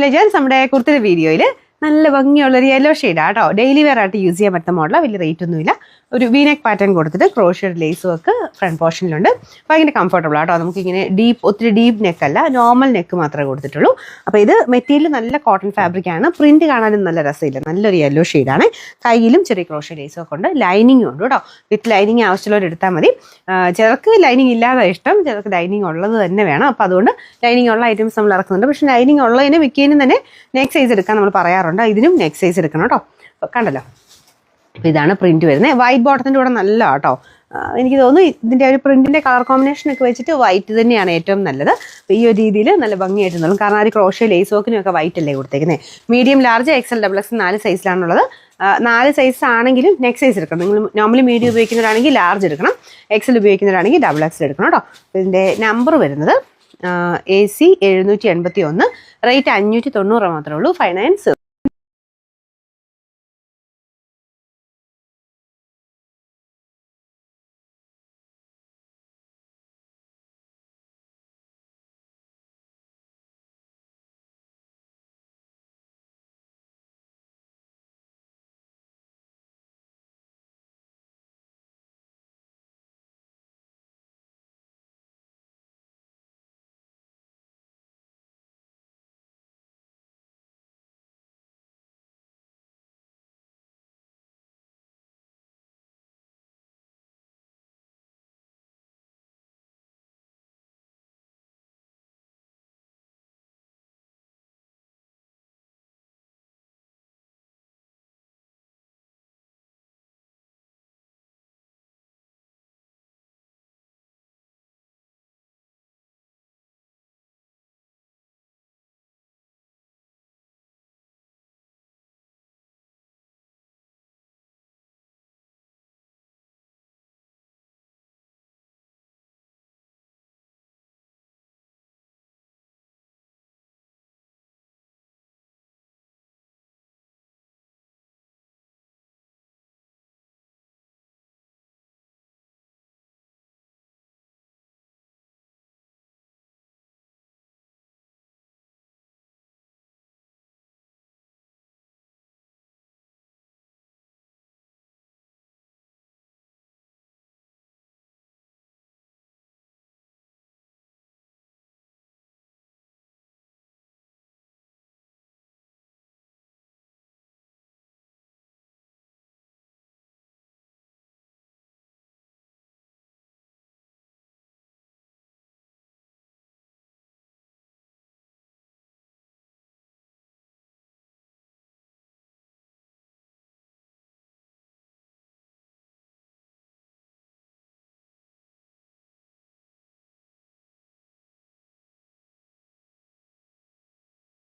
Legends നമ്മുടെ കുർത്തിയുടെ വീഡിയോയിൽ നല്ല ഭംഗിയുള്ളൊരു യെല്ലോ ഷെയ്ഡാണ് കേട്ടോ. ഡെയിലി വെയർ ആയിട്ട് യൂസ് ചെയ്യാൻ പറ്റുന്ന മോഡലാണ്. വലിയ റേറ്റ് ഒന്നുമില്ല. ഒരു വീനെക്ക് പാറ്റേൺ കൊടുത്തിട്ട് ക്രോഷ്യഡ് ലേസ് വർക്ക് ഫ്രണ്ട് പോർഷനിലുണ്ട്. ഭയങ്കര കംഫർട്ടബിൾ ആട്ടോ. നമുക്കിങ്ങനെ ഒത്തിരി ഡീപ്പ് നെക്കല്ല, നോർമൽ നെക്ക് മാത്രമേ കൊടുത്തിട്ടുള്ളൂ. അപ്പോൾ ഇത് മെറ്റീരിയൽ നല്ല കോട്ടൺ ഫാബ്രിക് ആണ്. പ്രിന്റ് കാണാനും നല്ല രസമില്ല. നല്ലൊരു യെല്ലോ ഷെയ്ഡാണ്. കയ്യിലും ചെറിയ ക്രോഷ്യഡ് ലേസ് ഒക്കെ ഉണ്ട്. ലൈനിങ്ങും ഉണ്ട് കേട്ടോ. വിത്ത് ലൈനിങ് ആവശ്യമുള്ളവർ എടുത്താൽ മതി. ചിലർക്ക് ലൈനിങ് ഇല്ലാതെ ഇഷ്ടം, ചിലർക്ക് ലൈനിങ് ഉള്ളത് തന്നെ വേണം. അപ്പോൾ അതുകൊണ്ട് ലൈനിങ് ഉള്ള ഐറ്റംസ് നമ്മൾ ഇറക്കുന്നുണ്ട്. പക്ഷേ ലൈനിങ് ഉള്ളതിന് മിക്കതിനും തന്നെ നെക്ക് സൈസ് എടുക്കാൻ നമ്മൾ പറയാറുണ്ട്. ഇതിനും നെക്ക് സൈസ് എടുക്കണം കേട്ടോ. കണ്ടല്ലോ, അപ്പോൾ ഇതാണ് പ്രിന്റ് വരുന്നത്. വൈറ്റ് ബോട്ടത്തിൻ്റെ കൂടെ നല്ല കേട്ടോ. എനിക്ക് തോന്നുന്നു ഇതിൻ്റെ ഒരു പ്രിന്റിൻ്റെ കളർ കോമ്പിനേഷൻ ഒക്കെ വെച്ചിട്ട് വൈറ്റ് തന്നെയാണ് ഏറ്റവും നല്ലത്. അപ്പോൾ ഈ ഒരു രീതിയിൽ നല്ല ഭംഗിയായിട്ട് തോന്നും. കാരണം ആ ഒരു ക്രോഷ്യ ലേസ് വർക്കിനും ഒക്കെ വൈറ്റ് അല്ലേ കൊടുത്തേക്കുന്നത്. Medium, large, XL, double X 4 സൈസിലാണുള്ളത്. 4 സൈസ് ആണെങ്കിലും നെക്ക് സൈസ് എടുക്കണം. നിങ്ങൾ നോർമലി മീഡിയം ഉപയോഗിക്കുന്നവരാണെങ്കിൽ ലാർജ് എടുക്കണം, എക്സൽ ഉപയോഗിക്കുന്നവരാണെങ്കിൽ ഡബിൾ എക്സൽ എടുക്കണം കേട്ടോ. ഇതിൻ്റെ നമ്പർ വരുന്നത് AC 781, റേറ്റ് 590 മാത്രമേ ഉള്ളൂ. 59